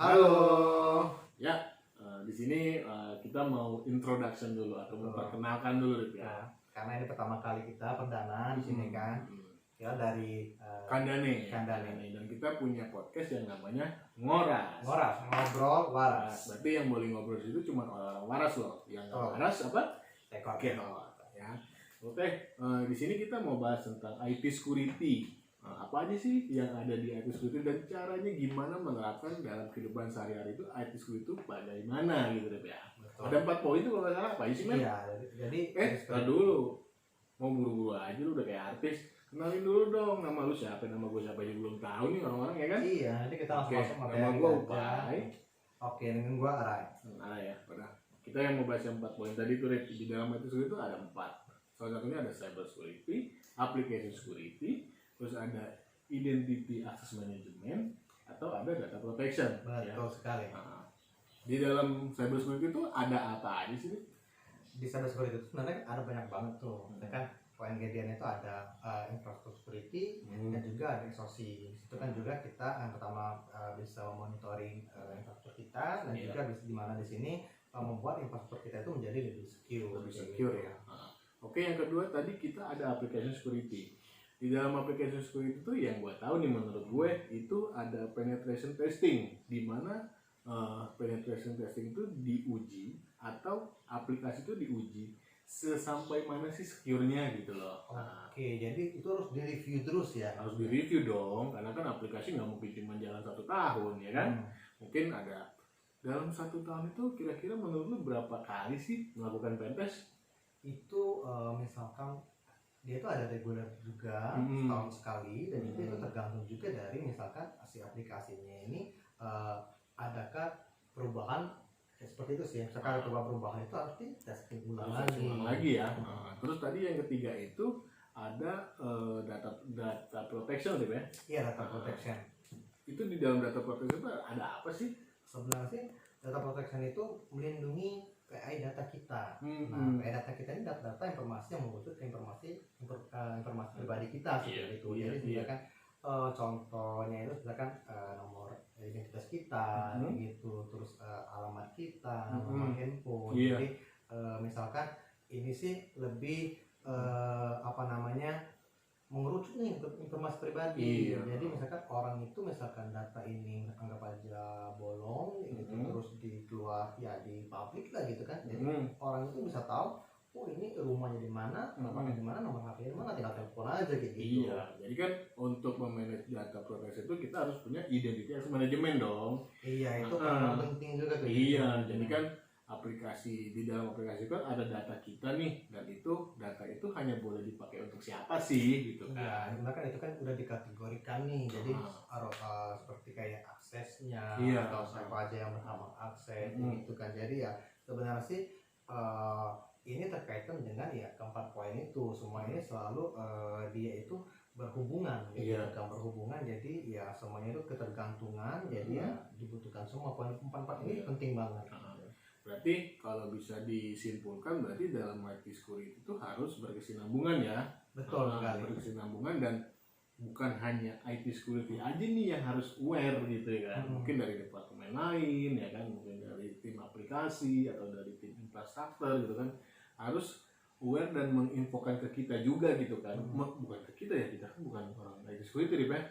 Halo. Ya, di sini kita mau introduction dulu atau memperkenalkan dulu ya. Nah, karena ini pertama kali kita perdana di sini kan. Ya dari Kandane. Dan kita punya podcast yang namanya Ngoras. Ngobrol waras. Berarti yang boleh ngobrol di situ cuma orang waras loh. Yang waras apa? Tekor. Ya. Oke, di sini kita mau bahas tentang IT security. Apa aja sih yang ada di IT security dan caranya gimana menerapkan dalam kehidupan sehari-hari itu IT security itu bagaimana gitu deh ya. Betul. Ada 4 poin itu kalau nggak salah apa sih men? Iya, jadi Tar dulu, mau buru-buru aja lu udah kayak artis. Kenalin dulu dong, nama lu siapa, nama gue siapa aja belum tahu nih orang-orang ya kan? Iya, nanti kita langsung masuk materi. Nama gue Upai. Oke, dengan gue Arai. Ya, udah. Kita yang mau bahas yang 4 poin tadi tuh di dalam IT security itu ada 4. Salah satunya ada cyber security, application security, terus ada identity access management, atau ada data protection. Betul sekali. Nah, di dalam cyber security itu ada apa aja sih? Di cyber security itu sebenarnya ada banyak banget tuh. Kan poin GDN itu ada infrastructure security dan juga ada SOC. Itu kan juga kita yang pertama bisa monitoring infrastruktur kita dan juga bisa di mana di sini membuat infrastruktur kita itu menjadi lebih secure ya. Oke, yang kedua tadi kita ada application security. Di dalam application security itu yang gue tahu nih menurut gue itu ada penetration testing, di mana penetration testing itu diuji atau aplikasi itu diuji sesampai mana sih secure-nya gitu loh. Oke, jadi itu harus direview terus ya? Harus direview dong, karena kan aplikasi nggak mungkin cuma jalan 1 tahun ya kan. Mungkin ada dalam 1 tahun itu kira-kira menurut lu berapa kali sih melakukan pentest? Itu misalkan dia itu ada reguler juga setahun sekali dan itu tergantung juga dari misalkan si aplikasinya ini adakah perubahan seperti itu sih. Misalkan ada perubahan itu harus di testing ulang lagi ya. Terus tadi yang ketiga itu ada data protection gitu ya? Iya, data protection. Itu di dalam data protection itu ada apa sih? Sebenarnya sih data protection itu melindungi PI data kita. Nah, PI data kita ini data informasi yang merujuk ke informasi pribadi kita seperti itu. Jadi misalkan contohnya itu misalkan nomor identitas kita gitu, terus alamat kita, nomor handphone. Jadi misalkan ini sih lebih mengerucut nih informasi pribadi. Jadi misalkan orang itu misalkan data ini anggap aja bolong gitu, terus dikeluar ya di publik lah gitu kan. Jadi orang itu bisa tahu oh ini rumahnya di mana, alamatnya di mana, nomor HP di mana, tinggal telepon aja gitu. Iya, jadi kan untuk memanage data protection itu kita harus punya identity access management dong. Iya, itu penting juga tuh. Iya, jadi kan aplikasi di dalam aplikasi kan ada data kita nih, dan itu data itu hanya boleh dipakai untuk siapa sih gitu kan. Iya, kan itu kan udah dikategorikan nih. Jadi seperti kayak aksesnya atau siapa aja yang berhak akses gitu kan. Jadi ya sebenarnya sih ini terkaitan dengan ya keempat poin itu. Semua ini selalu dia itu berhubungan gitu. Berhubungan, jadi ya semuanya itu ketergantungan. Jadi ya dibutuhkan semua poin 4 ini penting banget. Berarti kalau bisa disimpulkan berarti dalam IT security itu harus berkesinambungan ya. Betul sekali. Berkesinambungan dan bukan hanya IT security aja nih yang harus aware gitu ya kan. Mungkin dari departemen lain ya kan, mungkin dari tim aplikasi atau dari tim infrastruktur gitu kan. Harus aware dan menginfokan ke kita juga gitu kan. Bukan ke kita ya, kita kan bukan orang IT security ya.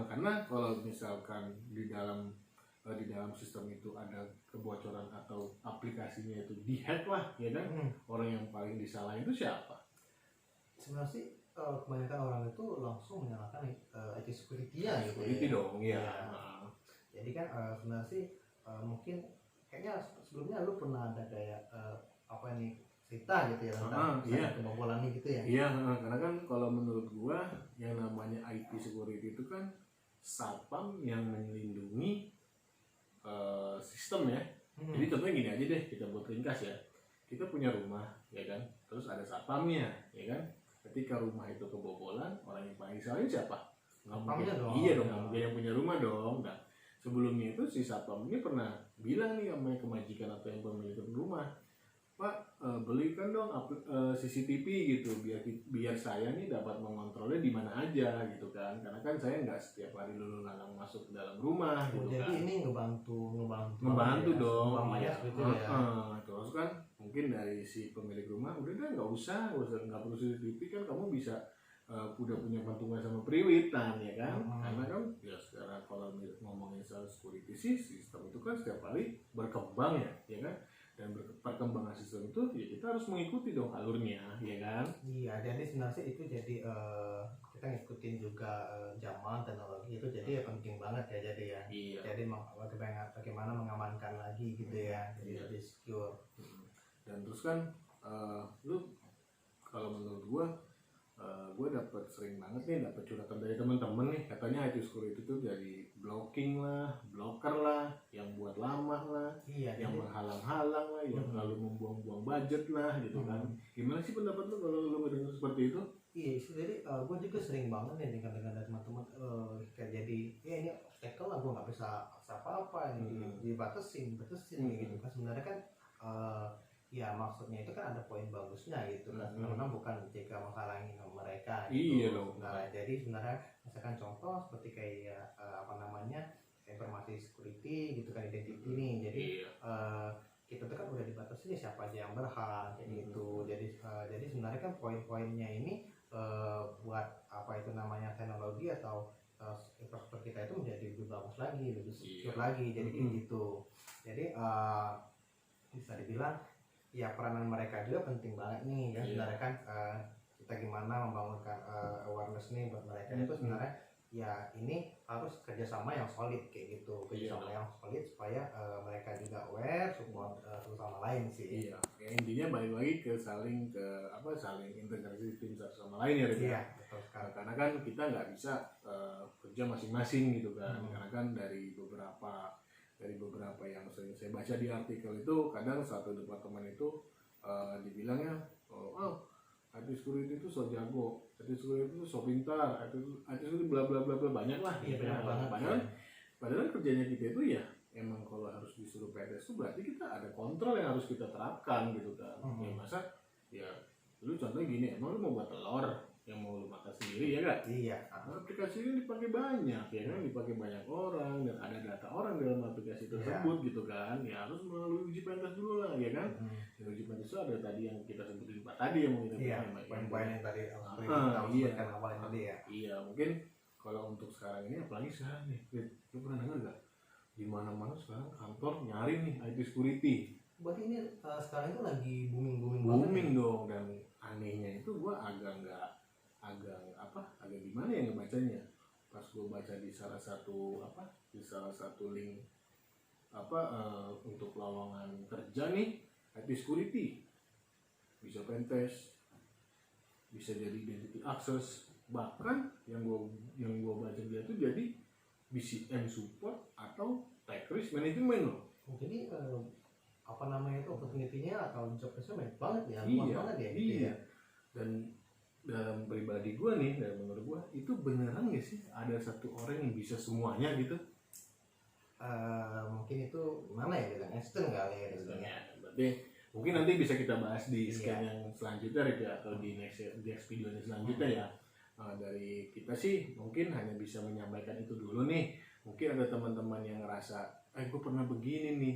Karena kalau misalkan di dalam sistem itu ada kebocoran atau aplikasinya itu dihack lah ya kan, orang yang paling disalahin itu siapa? Sebenarnya sih kebanyakan orang itu langsung menyalahkan IT security-nya gitu. Security dong ya. Jadi kan sebenarnya sih mungkin kayaknya sebelumnya lu pernah ada kayak cerita gitu ya tentang kebobolan gitu ya. Iya, karena kan kalau menurut gua yang namanya IT security itu kan satpam yang melindungi sistem ya. Jadi contohnya gini aja deh, kita buat ringkas ya. Kita punya rumah ya kan, terus ada satpamnya ya kan. Ketika rumah itu kebobolan, orang yang paling disalahin siapa? Satpamnya dong. Iya dong, dia yang punya rumah dong. Nah, sebelumnya itu si satpam ini pernah bilang nih sama kemajikan atau yang pemilik rumah, Pak, belikan dong CCTV gitu biar saya nih dapat mengontrolnya di mana aja gitu kan, karena kan saya nggak setiap hari dulu lalang masuk ke dalam rumah gitu jadi kan. ini ngebantu ya, dong iya. gitu ya. Terus kan mungkin dari si pemilik rumah udah nggak usah nggak perlu CCTV kan, kamu bisa udah punya patungan sama periwitan ya kan. Karena kan ya sekarang kalau ngomongin soal security sih, sistem itu kan setiap hari berkembang ya kan, dan perkembangan sistem itu ya kita harus mengikuti dong alurnya ya kan. Iya, jadi sebenarnya itu jadi kita ngikutin juga zaman teknologi itu, jadi ya penting banget ya, jadi ya. Iya. Jadi bagaimana mengamankan lagi gitu ya, jadi lebih secure. Dan terus kan lu kalau menurut gue dapat sering banget nih dapat curhatan dari teman-teman nih, katanya IT security itu dari blocking lah, blocker lah, yang buat lama lah, yang menghalang-halang lah, yang lalu membuang-buang budget lah gitu kan. Gimana sih pendapat lu kalau lu mendengar seperti itu? Iya, jadi gue juga sering banget nih dengar dari teman-teman kayak jadi ya ini obstacle lah, gue nggak bisa apa-apa ini dibatasin gitu kan. Sebenarnya kan ya maksudnya itu kan ada poin bagusnya gitu kan, karena bukan jika menghalangi mereka gitu. Iya loh. Nah, jadi sebenarnya misalkan contoh seperti kayak informasi security gitu kan, identity nih, jadi kita tuh kan udah dibatasi nih siapa aja yang berhak kayak gitu. Jadi sebenarnya kan poin-poinnya ini buat teknologi atau infrastruktur kita itu menjadi lebih bagus lagi, lebih secure lagi, jadi gitu. Jadi bisa dibilang ya peranan mereka juga penting banget nih ya. Sebenarnya kan kita gimana membangunkan awareness nih buat mereka itu sebenarnya ya ini harus kerjasama yang solid kayak gitu, kerjasama yang solid supaya mereka juga aware, support satu sama lain sih. Iya, ya, intinya balik lagi ke saling integrasi tim satu sama lain ya. Iya, betul sekali. Karena kan kita nggak bisa kerja masing-masing gitu kan. Karena kan dari beberapa yang sering saya baca di artikel itu, kadang satu departemen itu dibilangnya IT security itu so jago, IT security itu so pintar, IT security bla bla bla bla, banyak lah. Iya, banyak banget. Padahal kerjanya kita itu ya emang kalau harus disuruh PTS itu berarti kita ada kontrol yang harus kita terapkan gitu kan. Ya masa ya lu contohnya gini, emang lu mau buat telur yang mau lu makan sendiri ya kan? Iya. Aplikasi ini dipakai banyak ya kan, dipakai banyak orang dan ada data orang dalam aplikasi tersebut gitu kan. Ya harus melalui uji pentas dulu lah ya kan. Uji pentas itu ada tadi yang kita sebutin Pak tadi yang mungkin poin-poin yang tadi sebutkan awal tadi ya. Iya, mungkin kalau untuk sekarang ini apalagi sekarang nih, lu pernah dengar nggak? Di mana-mana sekarang kantor nyari nih IT security. Berarti ini sekarang itu lagi booming dong, dan anehnya itu gua agak gimana ya ngebacanya. Pas gua baca di salah satu link untuk lowongan kerja nih, IT security bisa pentest, bisa jadi identity access, bahkan yang gua baca dia tuh jadi BCM support atau tech risk management loh. Jadi opportunity-nya atau job-nya banyak banget ya, luas banget ya. Iya. Dan dalam pribadi gue nih, dan menurut gue itu beneran nggak sih ada satu orang yang bisa semuanya gitu? Mungkin itu mana ya bilang Einstein kali ya. Berarti mungkin nanti bisa kita bahas di scan yang selanjutnya ya, atau di next video selanjutnya ya. Dari kita sih mungkin hanya bisa menyampaikan itu dulu nih. Mungkin ada teman-teman yang ngerasa, gue pernah begini nih.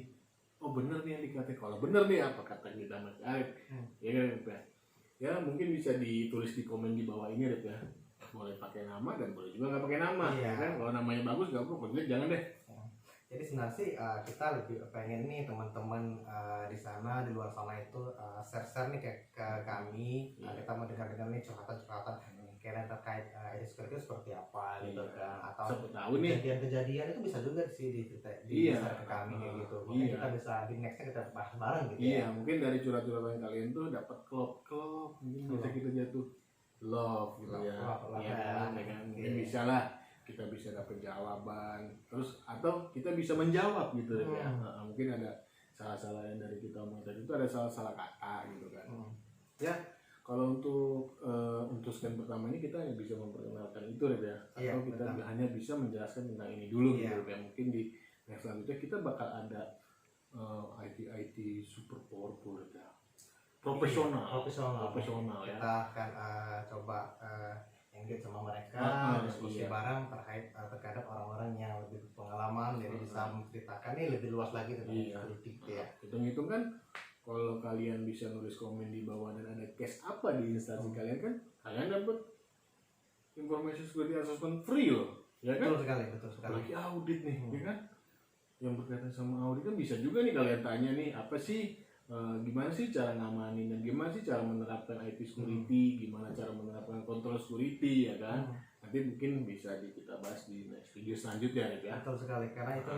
Oh bener nih yang dikatakan. Kalau bener nih apa kata kita Mas Arif? Ya kan? Ya mungkin bisa ditulis di komen di bawah ini ya. Boleh pakai nama dan boleh juga nggak pakai nama. Ya kan? Kalau namanya bagus nggak apa-apa, kalau jangan deh. Jadi sebenarnya sih kita lebih pengen nih teman-teman di sana, di luar sana itu share nih ke kami. Kita mau dengar nih curhatan kalian terkait IT security seperti apa gitu kan, atau kejadian-kejadian itu bisa juga sih di share ke kami kayak gitu. Mungkin kita bisa di nextnya kita bahas bareng gitu ya. Mungkin dari curhat-curhatan kalian tuh dapat klop, mungkin bisa kita jatuh love gitu ya. Mungkin bisa lah kita bisa dapat jawaban, terus atau kita bisa menjawab gitu ya. Mungkin ada salah-salah yang dari kita omong tadi itu ada salah-salah kata gitu kan. Ya kalau untuk scan pertama ini kita hanya bisa memperkenalkan itu ya, atau kita hanya bisa menjelaskan tentang ini dulu gitu ya. Mungkin di next selanjutnya kita bakal ada IT super powerful ya. profesional ya. Kita akan coba engage sama mereka, diskusi bareng terkait orang-orang yang lebih berpengalaman, jadi bisa menceritakan nih lebih luas lagi tentang security gitu ya. Hitung-hitung kan kalau kalian bisa nulis komen di bawah dan ada case apa di instansi kalian kan, kalian dapat information security assessment free loh, ya kan? Betul sekali. Apalagi audit nih, ya kan? Yang berkaitan sama audit kan bisa juga nih kalian tanya nih, apa sih, gimana sih cara ngamanin dan gimana sih cara menerapkan IT security, gimana cara menerapkan control security, ya kan? Nanti mungkin bisa kita bahas di next video selanjutnya ya. Betul sekali, karena itu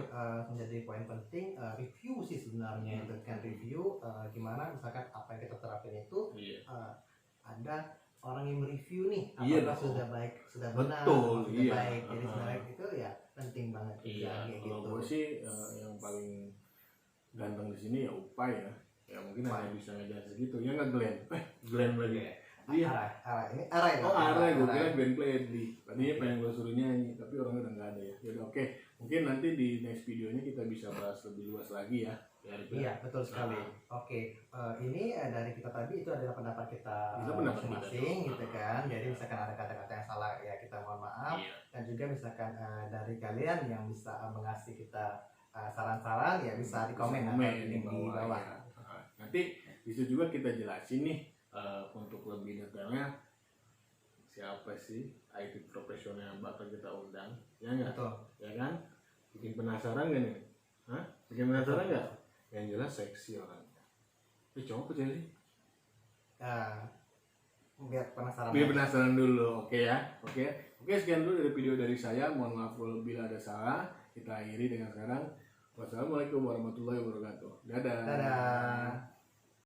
menjadi poin penting. Review sih sebenarnya, itu kan review gimana misalkan apa yang kita terapin itu ada orang yang mereview nih apakah sudah baik, sudah benar, sudah baik. Jadi sebenarnya itu ya penting banget. Kalau gue sih yang paling ganteng di sini ya Upai ya mungkin hanya bisa ngejar segitu ya, nggak Glenn lagi. Iya. Ara gue kira Glenn Fredly. Tadinya pengen gue suruh nyanyi, tapi orangnya udah nggak ada ya. Jadi oke. Mungkin nanti di next videonya kita bisa bahas lebih luas lagi ya. Iya, betul sekali. Oke, ini dari kita tadi itu adalah pendapat kita masing-masing gitu kan. Jadi misalkan ada kata-kata yang salah ya kita mohon maaf. Dan juga misalkan dari kalian yang bisa mengasih kita saran-saran ya bisa di komen di bawah. Nanti disitu juga kita jelasin nih. Untuk lebih detailnya siapa sih IT profesional yang bakal kita undang, ya nggak? Ya kan? Bikin penasaran gak nih? Bikin penasaran nggak? Yang jelas seksi orangnya. Cowok apa sih? Biar penasaran dulu, oke ya? Oke, sekian dulu dari video dari saya. Mohon maaf bila ada salah. Kita akhiri dengan sekarang. Wassalamualaikum warahmatullahi wabarakatuh. Dadah.